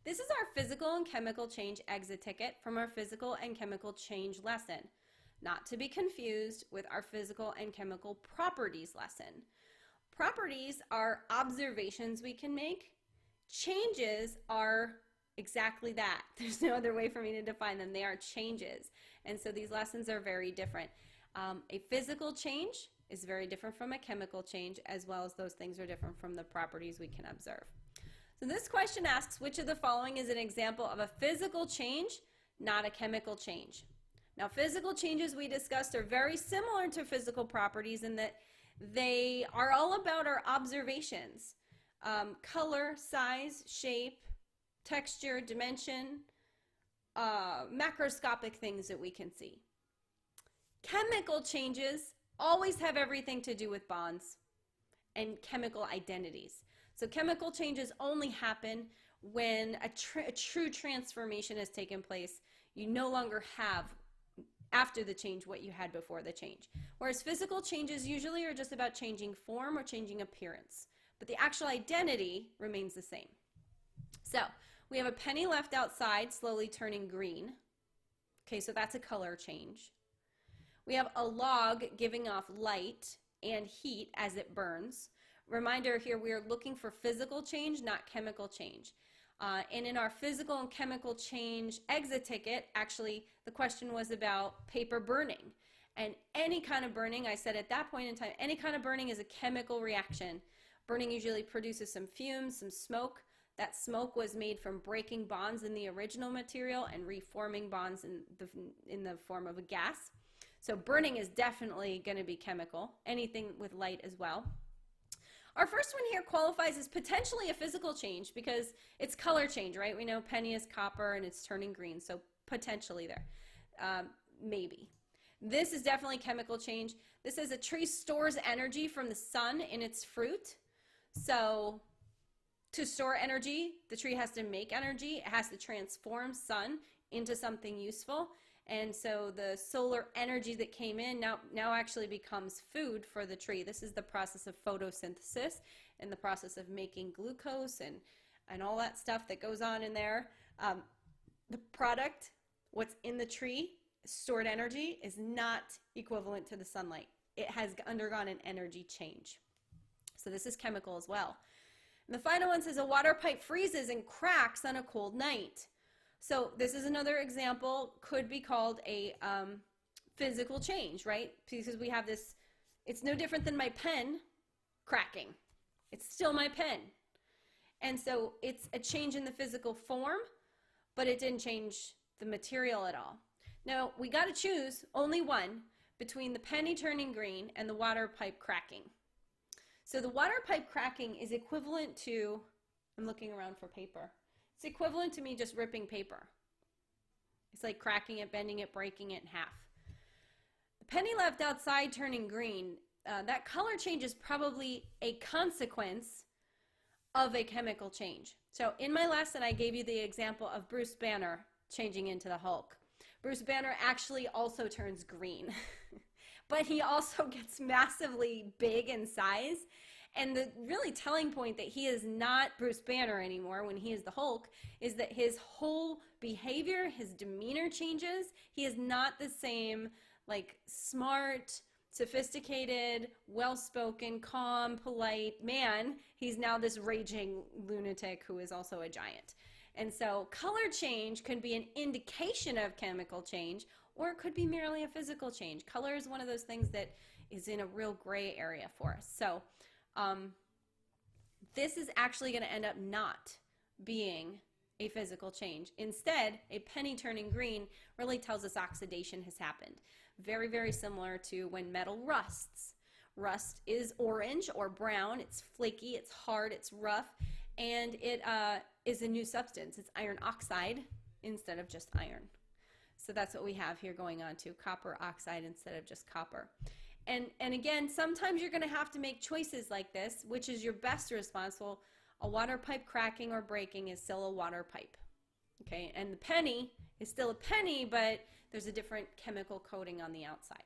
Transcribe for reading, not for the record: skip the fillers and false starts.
This is our physical and chemical change exit ticket from our physical and chemical change lesson, not to be confused with our physical and chemical properties lesson. Properties are observations we can make. Changes are exactly that. There's no other way for me to define them. They are changes. And so these lessons are very different. A physical change is very different from a chemical change, as well as those things are different from the properties we can observe. So this question asks, which of the following is an example of a physical change, not a chemical change? Now, physical changes we discussed are very similar to physical properties in that they are all about our observations. Color, size, shape, texture, dimension, macroscopic things that we can see. Chemical changes always have everything to do with bonds and chemical identities. So chemical changes only happen when a true transformation has taken place. You no longer have, after the change, what you had before the change. Whereas physical changes usually are just about changing form or changing appearance, but the actual identity remains the same. So we have a penny left outside slowly turning green. Okay, so that's a color change. We have a log giving off light and heat as it burns. Reminder here, we are looking for physical change, not chemical change. And in our physical and chemical change exit ticket, actually the question was about paper burning. And any kind of burning, I said at that point in time, any kind of burning is a chemical reaction. Burning usually produces some fumes, some smoke. That smoke was made from breaking bonds in the original material and reforming bonds in the form of a gas. So burning is definitely going to be chemical, anything with light as well. Our first one here qualifies as potentially a physical change because it's color change, right? We know penny is copper and it's turning green, so potentially there, maybe. This is definitely chemical change. This says a tree stores energy from the sun in its fruit. So to store energy, the tree has to make energy. It has to transform sun into something useful. And so the solar energy that came in now actually becomes food for the tree. This is the process of photosynthesis and the process of making glucose and all that stuff that goes on in there. The product, what's in the tree, stored energy, is not equivalent to the sunlight. It has undergone an energy change. So this is chemical as well. And the final one says a water pipe freezes and cracks on a cold night. So this is another example, could be called a physical change, right? Because we have this, it's no different than my pen cracking. It's still my pen. And so it's a change in the physical form, but it didn't change the material at all. Now, we got to choose only one between the penny turning green and the water pipe cracking. So the water pipe cracking is equivalent to, I'm looking around for paper. It's equivalent to me just ripping paper. It's like cracking it, bending it, breaking it in half. The penny left outside turning green, that color change is probably a consequence of a chemical change. So in my lesson, I gave you the example of Bruce Banner changing into the Hulk. Bruce Banner actually also turns green, but he also gets massively big in size. And the really telling point that he is not Bruce Banner anymore when he is the Hulk is that his whole behavior, his demeanor changes. He is not the same, like, smart, sophisticated, well-spoken, calm, polite man. He's now this raging lunatic who is also a giant. And so color change could be an indication of chemical change, or it could be merely a physical change. Color is one of those things that is in a real gray area for us. So this is actually going to end up not being a physical change. Instead, a penny turning green really tells us oxidation has happened. Very, very similar to when metal rusts. Rust is orange or brown. It's flaky, it's hard, it's rough, and it is a new substance. It's iron oxide instead of just iron. So that's what we have here going on to copper oxide instead of just copper. And again, sometimes you're going to have to make choices like this, which is your best response. Well, a water pipe cracking or breaking is still a water pipe. Okay, and the penny is still a penny, but there's a different chemical coating on the outside.